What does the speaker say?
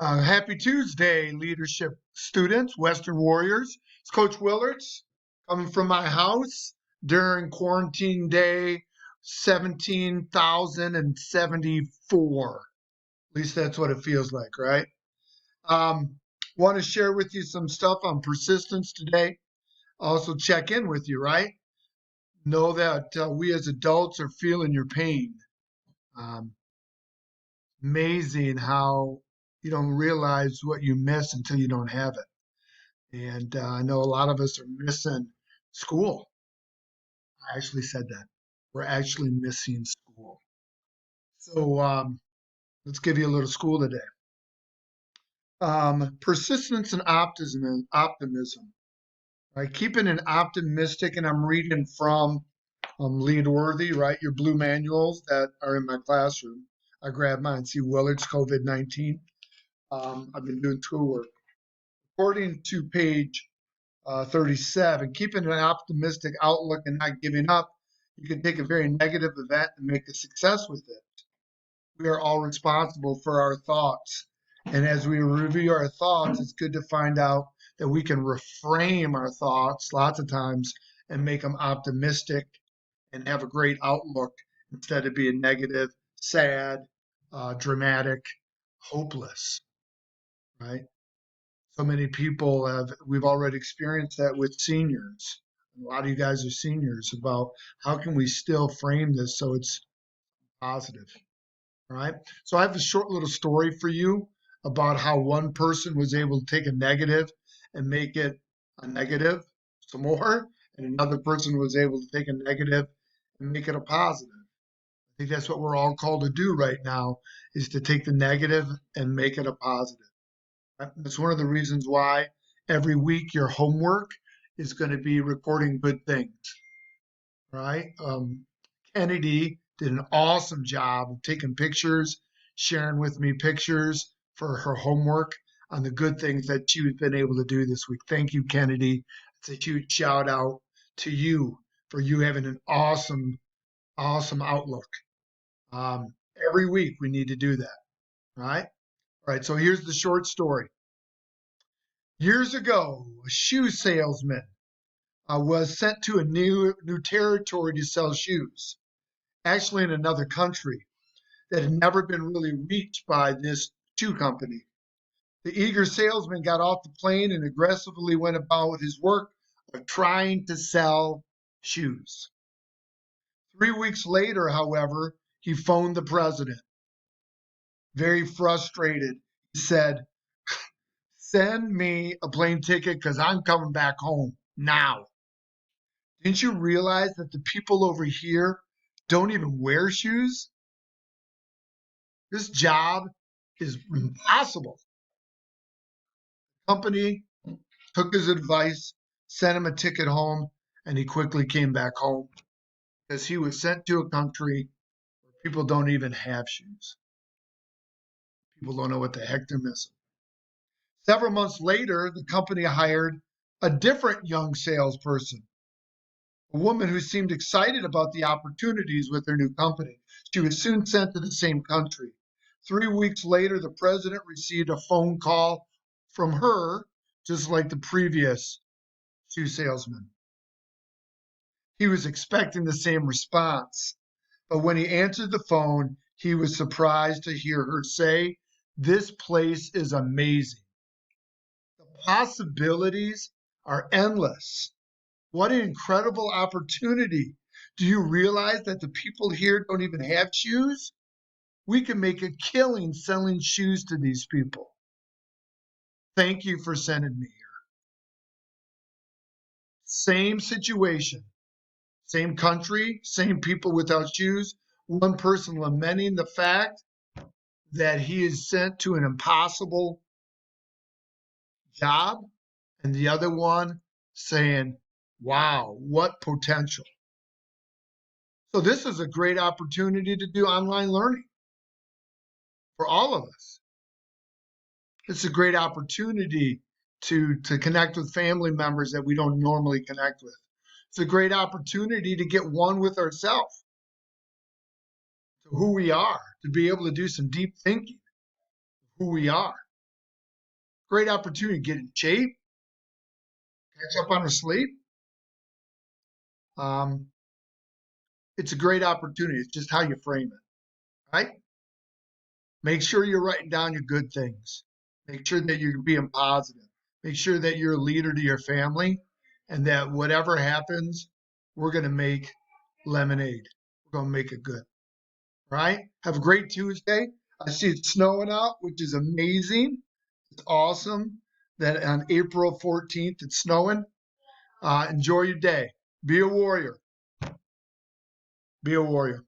Happy Tuesday, leadership students, Western Warriors. It's Coach Willards coming from my house during quarantine day 17,074. At least that's what it feels like, right? Um, Want to share with you some stuff on persistence today. Also, check in with you, right? Know that we as adults are feeling your pain. Um, Amazing how you don't realize what you miss until you don't have it. And I know a lot of us are missing school. I actually said that. We're actually missing school. So let's give you a little school today. Persistence and optimism. Right? Keeping an optimistic, and I'm reading from Leadworthy, right? Your blue manuals that are in my classroom. I grabbed mine. See, Willard's COVID-19. I've been doing tool work. According to page 37, keeping an optimistic outlook and not giving up, you can take a very negative event and make a success with it. We are all responsible for our thoughts. And as we review our thoughts, it's good to find out that we can reframe our thoughts lots of times and make them optimistic and have a great outlook instead of being negative, sad, dramatic, hopeless, right? So many people we've already experienced that with seniors. A lot of you guys are seniors about how can we still frame this so it's positive. All right. So I have a short little story for you about how one person was able to take a negative and make it a negative some more, and another person was able to take a negative and make it a positive. I think that's what we're all called to do right now is to take the negative and make it a positive. That's one of the reasons why every week your homework is going to be recording good things, right? Kennedy did an awesome job of taking pictures, sharing with me pictures for her homework on the good things that she's been able to do this week. Thank you, Kennedy. It's a huge shout out to you for you having an awesome outlook. Every week we need to do that, right? All right, so here's the short story. Years ago, a shoe salesman was sent to a new territory to sell shoes, actually in another country that had never been really reached by this shoe company. The eager salesman got off the plane and aggressively went about his work of trying to sell shoes. 3 weeks later, however, he phoned the president. Very frustrated, he said, "Send me a plane ticket because I'm coming back home now." Didn't you realize that the people over here don't even wear shoes? This job is impossible. The company took his advice, sent him a ticket home, and he quickly came back home because he was sent to a country where people don't even have shoes. People don't know what the heck they're missing. Several months later, the company hired a different young salesperson, a woman who seemed excited about the opportunities with their new company. She was soon sent to the same country. 3 weeks later, the president received a phone call from her, just like the previous shoe salesman. He was expecting the same response, but when he answered the phone, he was surprised to hear her say, "This place is amazing. The possibilities are endless. What an incredible opportunity. Do you realize that the people here don't even have shoes? We can make a killing selling shoes to these people. Thank you for sending me here." Same situation, same country, same people without shoes. One person lamenting the fact that he is sent to an impossible job, and the other one saying, "Wow, what potential." So, this is a great opportunity to do online learning for all of us. It's a great opportunity to connect with family members that we don't normally connect with. It's a great opportunity to get one with ourselves, to who we are, to be able to do some deep thinking of who we are. Great opportunity to get in shape, catch up on her sleep. Um, it's a great opportunity. It's just how you frame it, right? Make sure you're writing down your good things. Make sure that you're being positive. Make sure that you're a leader to your family and that whatever happens, we're going to make lemonade. We're going to make it good, right? Have a great Tuesday. I see it's snowing out, which is amazing. It's awesome that on April 14th it's snowing. Enjoy your day. Be a warrior. Be a warrior.